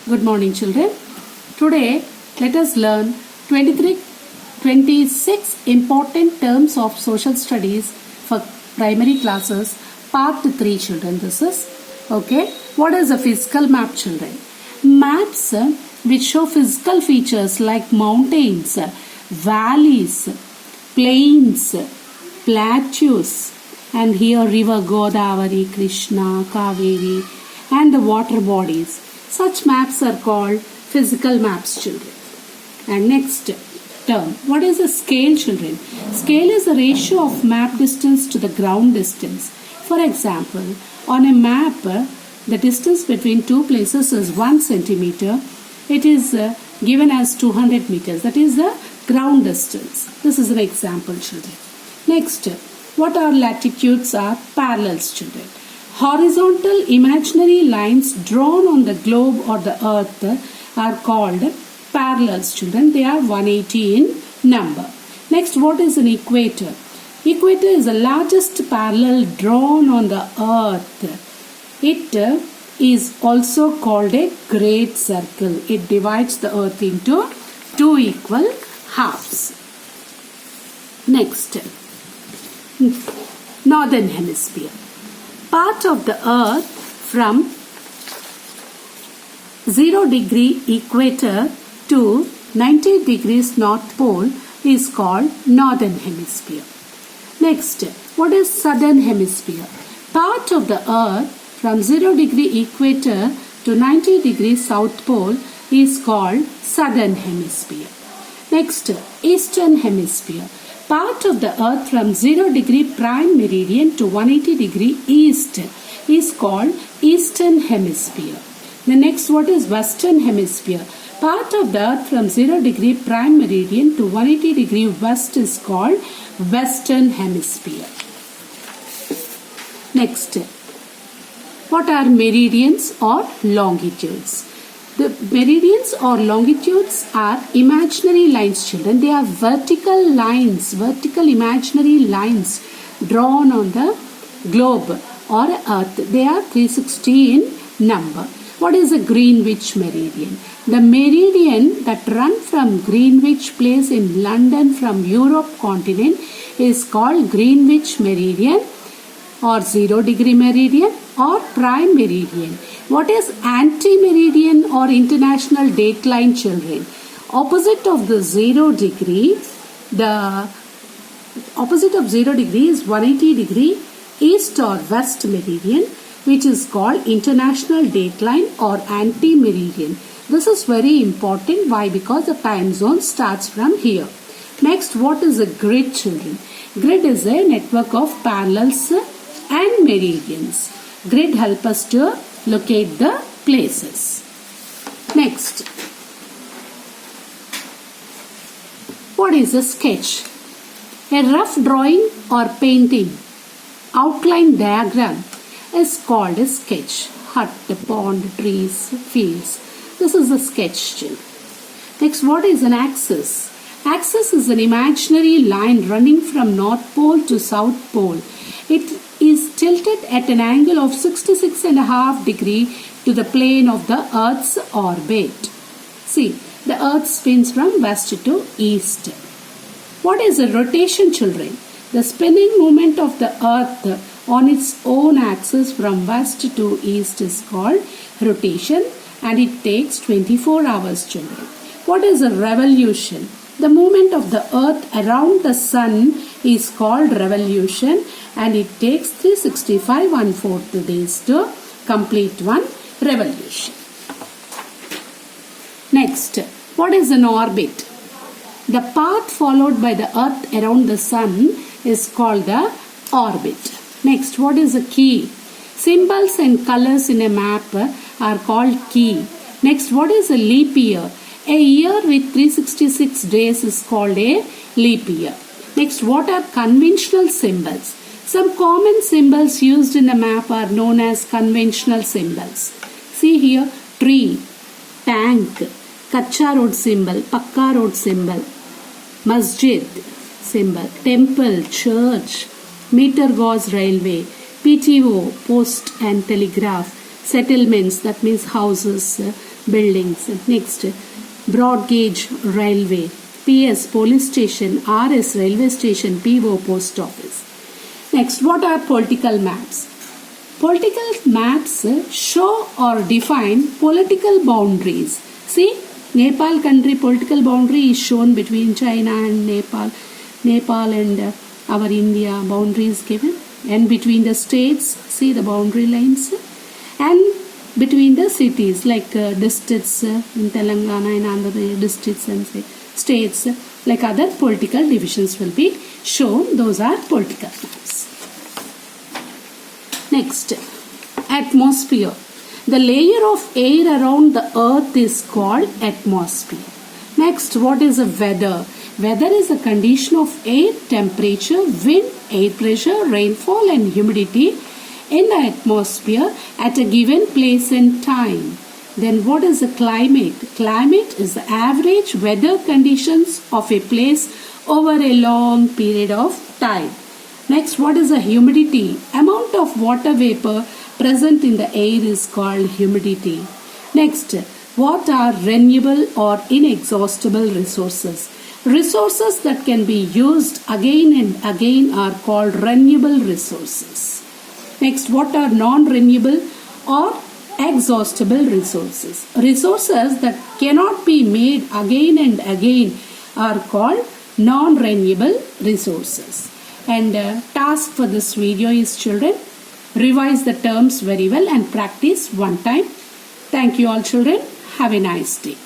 Good morning, children. Today, let us learn 26 important terms of social studies for primary classes, part 3, children. This is okay. What is a physical map, children? Maps which show physical features like mountains, valleys, plains, plateaus, and here river Godavari, Krishna, Kaveri, and the water bodies. Such maps are called physical maps, children. And next term, what is a scale, children? Scale is a ratio of map distance to the ground distance. For example, on a map, the distance between two places is 1 centimeter. It is given as 200 meters. That is the ground distance. This is an example, children. Next, what are latitudes? Are parallels, children. Horizontal imaginary lines drawn on the globe or the earth are called parallels, children. They are 180 in number. Next, what is an equator? Equator is the largest parallel drawn on the earth. It is also called a great circle. It divides the earth into two equal halves. Next, northern hemisphere. Part of the earth from 0 degree equator to 90 degrees north pole is called northern hemisphere. Next, what is southern hemisphere? Part of the earth from 0 degree equator to 90 degrees south pole is called southern hemisphere. Next, eastern hemisphere. Part of the earth from 0 degree prime meridian to 180 degree east is called eastern hemisphere. The next, what is western hemisphere? Part of the earth from 0 degree prime meridian to 180 degree west is called western hemisphere. Next, what are meridians or longitudes? The meridians or longitudes are imaginary lines, children. They are vertical lines, vertical imaginary lines drawn on the globe or earth. They are 360 in number. What is a Greenwich meridian? The meridian that runs from Greenwich Place in London from Europe continent is called Greenwich meridian or 0 degree meridian or prime meridian. What is anti-meridian or international dateline, children? Opposite of the 0 degree, the opposite of 0 degree is 180 degree east or west meridian, which is called international dateline or anti-meridian. This is very important. Why? Because the time zone starts from here. Next, what is a grid, children? Grid is a network of parallels and meridians. Grid help us to locate the places. Next, what is a sketch? A rough drawing or painting, outline diagram is called a sketch. Hut, pond, trees, fields. This is a sketch. Next, what is an axis? Axis is an imaginary line running from North Pole to South Pole. It is tilted at an angle of 66.5 degree to the plane of the Earth's orbit. See, the Earth spins from west to east. What is a rotation, children? The spinning movement of the Earth on its own axis from west to east is called rotation, and it takes 24 hours, children. What is a revolution? The movement of the Earth around the Sun is called revolution, and it takes 365 1/4 days to complete one revolution. Next, what is an orbit? The path followed by the Earth around the Sun is called the orbit. Next, what is a key? Symbols and colors in a map are called key. Next, what is a leap year? A year with 366 days is called a leap year. Next, what are conventional symbols? Some common symbols used in a map are known as conventional symbols. See here, tree, tank, Kacha road symbol, Pakka road symbol, masjid symbol, temple, church, meter gauge railway, PTO, post and telegraph, settlements, that means houses, buildings. Next, broad gauge railway, PS police station, RS railway station, PO post office. Next, what are political maps? Political maps show or define political boundaries. See, Nepal country political boundary is shown between China and Nepal. Nepal and our India boundary is given. And between the states, see the boundary lines. And between the cities like districts in Telangana and Andhra Pradesh, districts and states like other political divisions will be shown. Those are political maps. Next, atmosphere. The layer of air around the earth is called atmosphere. Next, what is a weather? Weather is a condition of air temperature, wind, air pressure, rainfall and humidity in the atmosphere at a given place and time. Then what is a climate? Climate is the average weather conditions of a place over a long period of time. Next, what is a humidity? Amount of water vapor present in the air is called humidity. Next, what are renewable or inexhaustible resources? Resources that can be used again and again are called renewable resources. Next, what are non-renewable or exhaustible resources? Resources that cannot be made again and again are called non-renewable resources. And task for this video is, children, revise the terms very well and practice one time. Thank you all, children. Have a nice day.